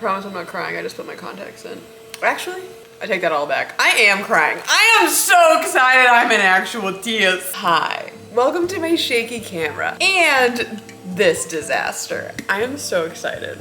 promise I'm not crying. I just put my contacts in. Actually, I take that all back. I am crying. I am so excited. I'm in actual tears. Hi, welcome to my shaky camera and this disaster. I am so excited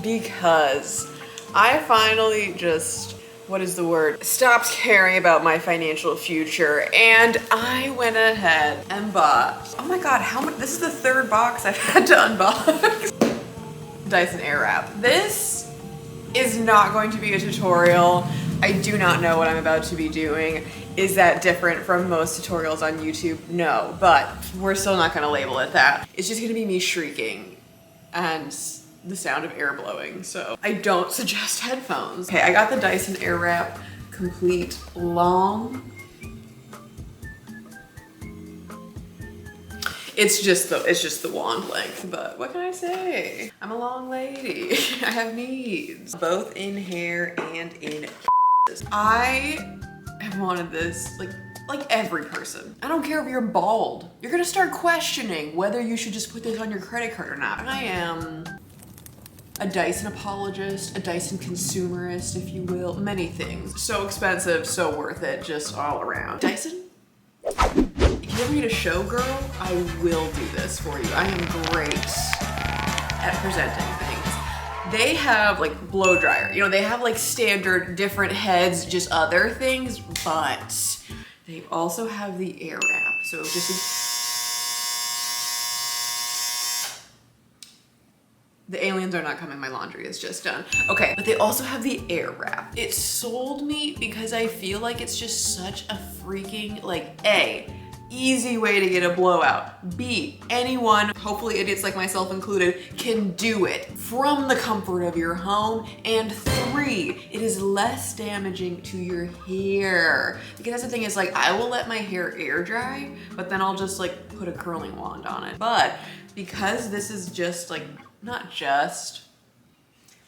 because I finally just, what is the word? Stopped caring about my financial future, and I went ahead and bought, oh my God, how much, this is the third box I've had to unbox. Dyson Airwrap. This is not going to be a tutorial. I do not know what I'm about to be doing. Is that different from most tutorials on YouTube? No, but we're still not gonna label it that. It's just gonna be me shrieking and the sound of air blowing, so I don't suggest headphones. Okay, I got the Dyson Airwrap Complete Long. It's just the wand length, but what can I say? I'm a long lady. I have needs, both in hair and in I have wanted this like every person. I don't care if you're bald. You're gonna start questioning whether you should just put this on your credit card or not. I am a Dyson apologist, a Dyson consumerist, if you will, many things. So expensive, so worth it, just all around. Dyson? If you ever need a show girl, I will do this for you. I am great at presenting things. They have like blow dryer, you know, they have like standard different heads, just other things, but they also have the Airwrap. So just the aliens are not coming, my laundry is just done. Okay, but they also have the Airwrap. It sold me because I feel like it's just such a freaking, like, A, easy way to get a blowout. B, anyone, hopefully idiots like myself included, can do it from the comfort of your home. And 3, it is less damaging to your hair. Because that's the thing is, like, I will let my hair air dry, but then I'll just like put a curling wand on it. But because this is just like, not just,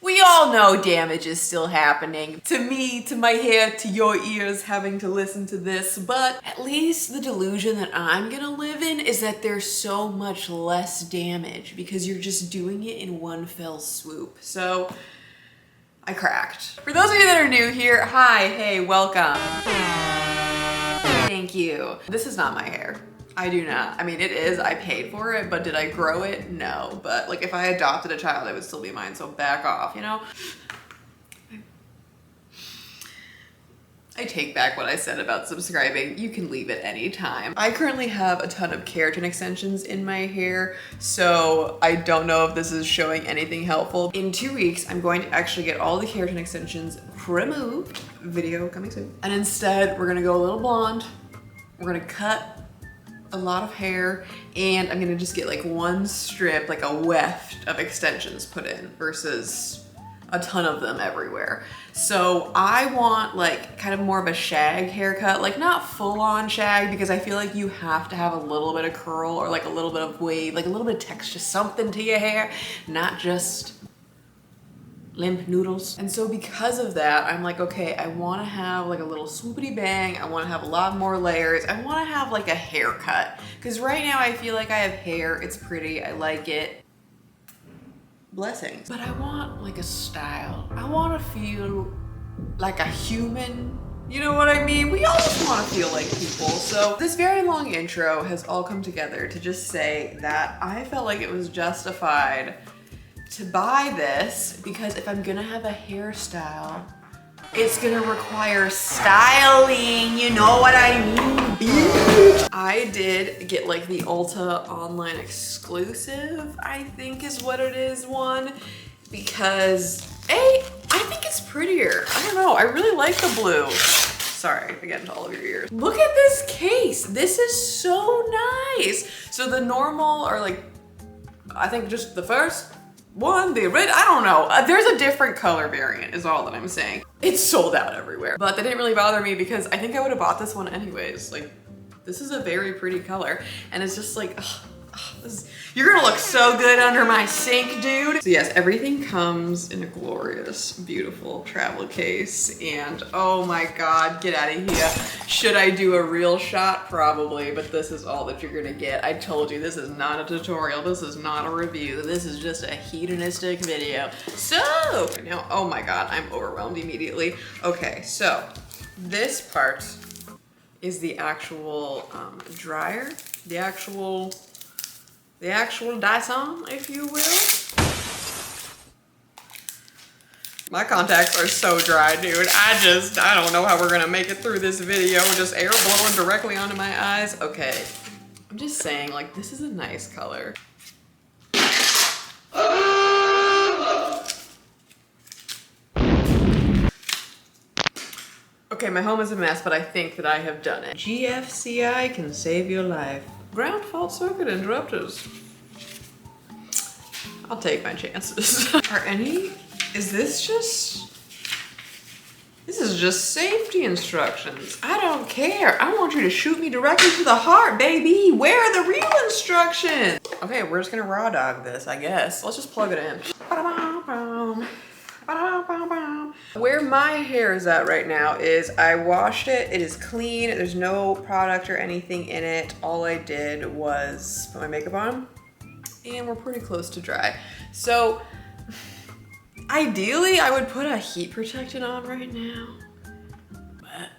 we all know damage is still happening. To me, to my hair, to your ears having to listen to this, but at least the delusion that I'm gonna live in is that there's so much less damage because you're just doing it in one fell swoop. So I cracked. For those of you that are new here, hi, hey, welcome. Thank you. This is not my hair. I do not. I mean, it is, I paid for it, but did I grow it? No. But like if I adopted a child, it would still be mine, so back off, you know? I take back what I said about subscribing. You can leave at any time. I currently have a ton of keratin extensions in my hair, so I don't know if this is showing anything helpful. In 2 weeks, I'm going to actually get all the keratin extensions removed. Video coming soon. And instead, we're gonna go a little blonde. We're gonna cut a lot of hair, and I'm gonna just get like one strip, like a weft of extensions put in versus a ton of them everywhere. So I want like kind of more of a shag haircut, like not full on shag, because I feel like you have to have a little bit of curl or like a little bit of wave, like a little bit of texture, something to your hair, not just limp noodles. And so because of that, I'm like, okay, I wanna have like a little swoopity bang. I wanna have a lot more layers. I wanna have like a haircut. Cause right now I feel like I have hair, it's pretty, I like it. Blessings. But I want like a style. I wanna feel like a human. You know what I mean? We all just wanna feel like people. So this very long intro has all come together to just say that I felt like it was justified to buy this because if I'm gonna have a hairstyle, it's gonna require styling, you know what I mean, bitch? I did get like the Ulta online exclusive, I think is what it is, one, because I think it's prettier. I don't know, I really like the blue. Sorry, again, to all of your ears. Look at this case, this is so nice. So the normal, or like, I think just the first one, the red, I don't know. There's a different color variant is all that I'm saying. It's sold out everywhere, but that didn't really bother me because I think I would have bought this one anyways. Like, this is a very pretty color and it's just like, ugh, You're gonna look so good under my sink, dude. So yes, everything comes in a glorious, beautiful travel case. And oh my God, get out of here. Should I do a real shot? Probably, but this is all that you're gonna get. I told you, this is not a tutorial. This is not a review. This is just a hedonistic video. So now, oh my God, I'm overwhelmed immediately. Okay, so this part is the actual dryer, the actual Dyson, if you will. My contacts are so dry, dude. I don't know how we're gonna make it through this video. Just air blowing directly onto my eyes. Okay, I'm just saying, like, this is a nice color. Okay, my home is a mess, but I think that I have done it. GFCI can save your life. Ground fault circuit interrupters. I'll take my chances. This is just safety instructions. I don't care. I want you to shoot me directly to the heart, baby. Where are the real instructions? Okay, we're just gonna raw dog this, I guess. Let's just plug it in. Where my hair is at right now is I washed it. It is clean. There's no product or anything in it. All I did was put my makeup on and we're pretty close to dry. So ideally I would put a heat protectant on right now, but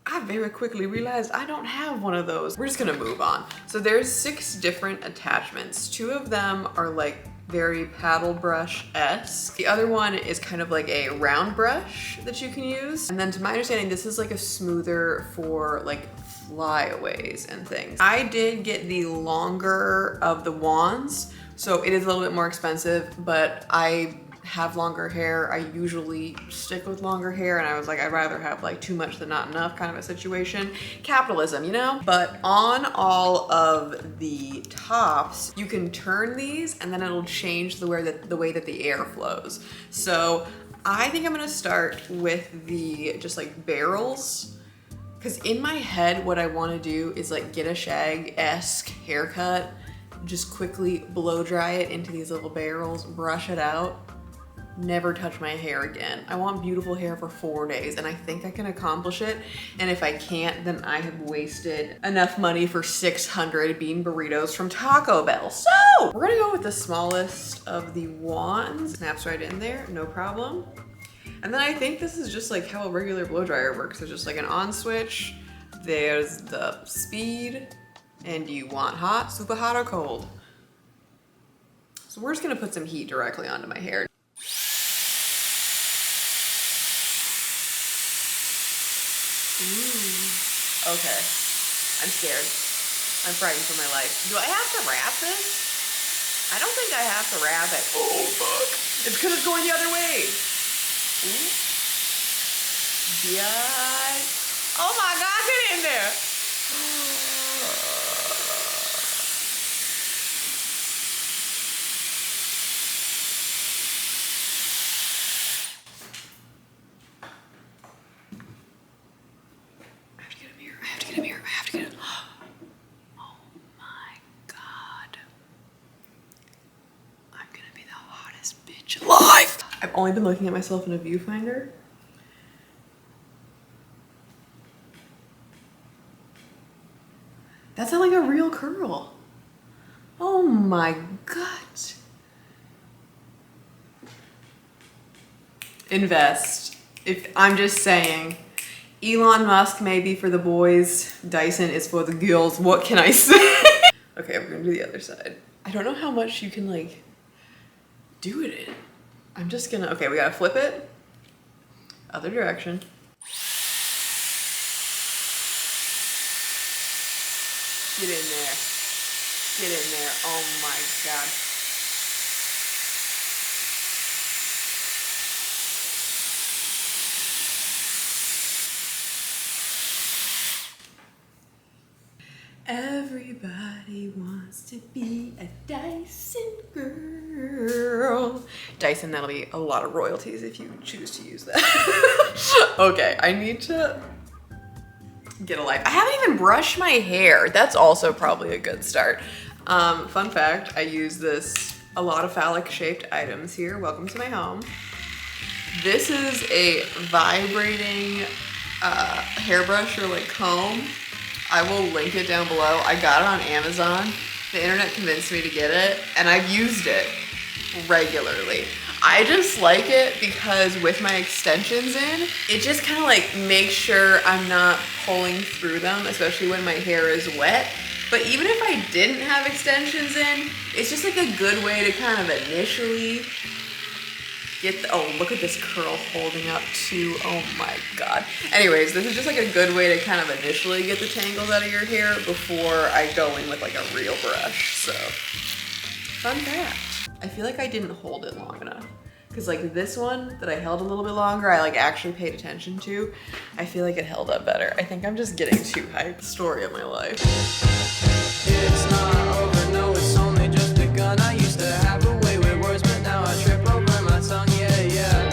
I very quickly realized I don't have one of those. We're just gonna move on. So there's 6 different attachments. 2 of them are like very paddle brush-esque. The other one is kind of like a round brush that you can use. And then to my understanding, this is like a smoother for like flyaways and things. I did get the longer of the wands, so it is a little bit more expensive, but I have longer hair. I usually stick with longer hair, and I was like, I'd rather have like too much than not enough kind of a situation. Capitalism, you know? But on all of the tops, you can turn these and then it'll change the way that the air flows. So I think I'm gonna start with the just like barrels, because in my head, what I wanna do is like get a shag-esque haircut, just quickly blow dry it into these little barrels, brush it out, never touch my hair again. I want beautiful hair for 4 days, and I think I can accomplish it. And if I can't, then I have wasted enough money for 600 bean burritos from Taco Bell. So we're gonna go with the smallest of the wands. Snaps right in there, no problem. And then I think this is just like how a regular blow dryer works. There's just like an on switch, there's the speed, and you want hot, super hot, or cold. So we're just gonna put some heat directly onto my hair. Ooh. Okay, I'm scared. I'm frightened for my life. Do I have to wrap this? I don't think I have to wrap it. Oh, fuck. It's because it's going the other way. Ooh. Yeah. Oh my God, get in there. I've only been looking at myself in a viewfinder. That's not like a real curl. Oh my God. Invest. If I'm just saying, Elon Musk may be for the boys, Dyson is for the girls. What can I say? Okay, we're gonna do the other side. I don't know how much you can like do it in. I'm just gonna, okay, we gotta flip it. Other direction. Get in there. Get in there. Oh my God. Everybody wants to be a Dyson girl. Dyson, that'll be a lot of royalties if you choose to use that. Okay, I need to get a life. I haven't even brushed my hair. That's also probably a good start. Fun fact, I use this, a lot of phallic shaped items here. Welcome to my home. This is a vibrating hairbrush or like comb. I will link it down below. I got it on Amazon. The internet convinced me to get it and I've used it regularly. I just like it because with my extensions in, it just kind of like makes sure I'm not pulling through them, especially when my hair is wet. But even if I didn't have extensions in, it's just like a good way to kind of initially get the, oh, look at this curl holding up too. Oh my God. Anyways, this is just like a good way to kind of initially get the tangles out of your hair before I go in with like a real brush. So, fun fact. I feel like I didn't hold it long enough. Cause like this one that I held a little bit longer, I like actually paid attention to. I feel like it held up better. I think I'm just getting too hyped. Story of my life. It's not over, no, it's only just begun. I used to have a way with words, but now I trip over my tongue, yeah, yeah.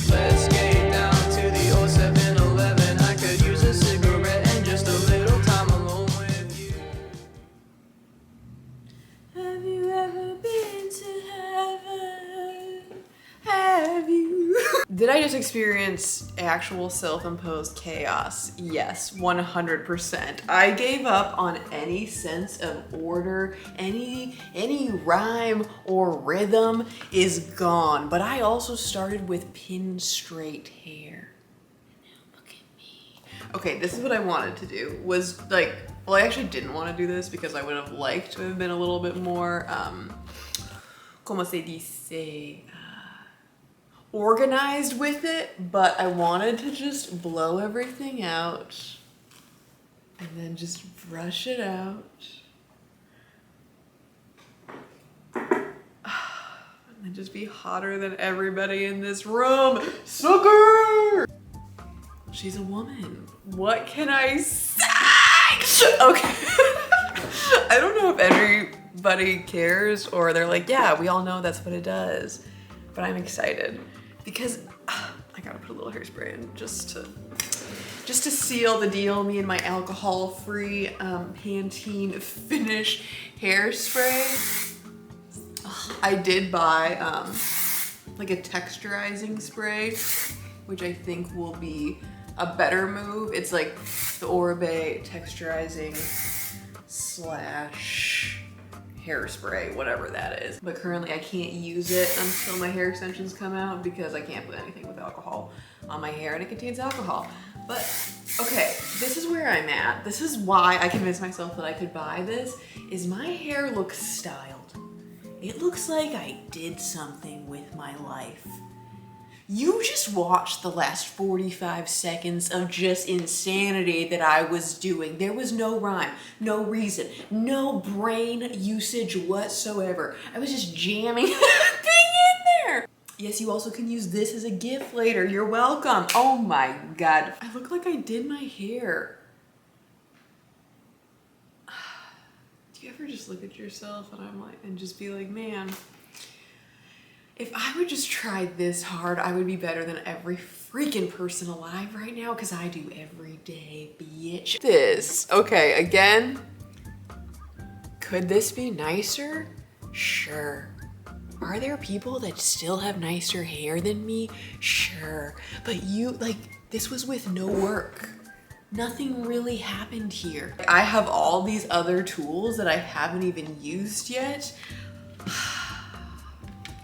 Let's skate down to the old 7-Eleven. I could use a cigarette and just a little time alone with you. Have you ever been to heaven? Have you? Did I just experience actual self-imposed chaos? Yes, 100%. I gave up on any sense of order, any rhyme or rhythm is gone. But I also started with pin straight hair. Now look at me. Okay, this is what I wanted to do, was like, well, I actually didn't want to do this because I would have liked to have been a little bit more, como se dice, organized with it, but I wanted to just blow everything out and then just brush it out. And then just be hotter than everybody in this room. Sucker! She's a woman. What can I say? Okay. I don't know if everybody cares or they're like, yeah, we all know that's what it does. But I'm excited because I gotta put a little hairspray in just to seal the deal. Me and my alcohol-free Pantene Finish hairspray. I did buy like a texturizing spray, which I think will be a better move. It's like the Oribe texturizing / hairspray, whatever that is. But currently I can't use it until my hair extensions come out because I can't put anything with alcohol on my hair and it contains alcohol. But okay, this is where I'm at. This is why I convinced myself that I could buy this, is my hair looks styled. It looks like I did something with my life. You just watched the last 45 seconds of just insanity that I was doing. There was no rhyme, no reason, no brain usage whatsoever. I was just jamming that thing in there. Yes, you also can use this as a gift later. You're welcome. Oh my God. I look like I did my hair. Do you ever just look at yourself and just be like, man, if I would just try this hard, I would be better than every freaking person alive right now, because I do every day, bitch. This, okay, again, could this be nicer? Sure. Are there people that still have nicer hair than me? Sure. But you, like, this was with no work. Nothing really happened here. I have all these other tools that I haven't even used yet.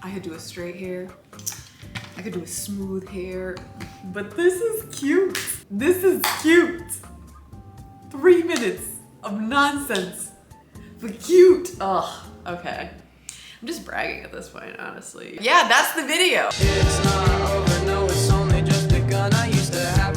I could do a straight hair. I could do a smooth hair, but this is cute. This is cute. 3 minutes of nonsense, but cute. Ugh, okay. I'm just bragging at this point, honestly. Yeah, that's the video. It's not over, no, it's only just begun. I used to have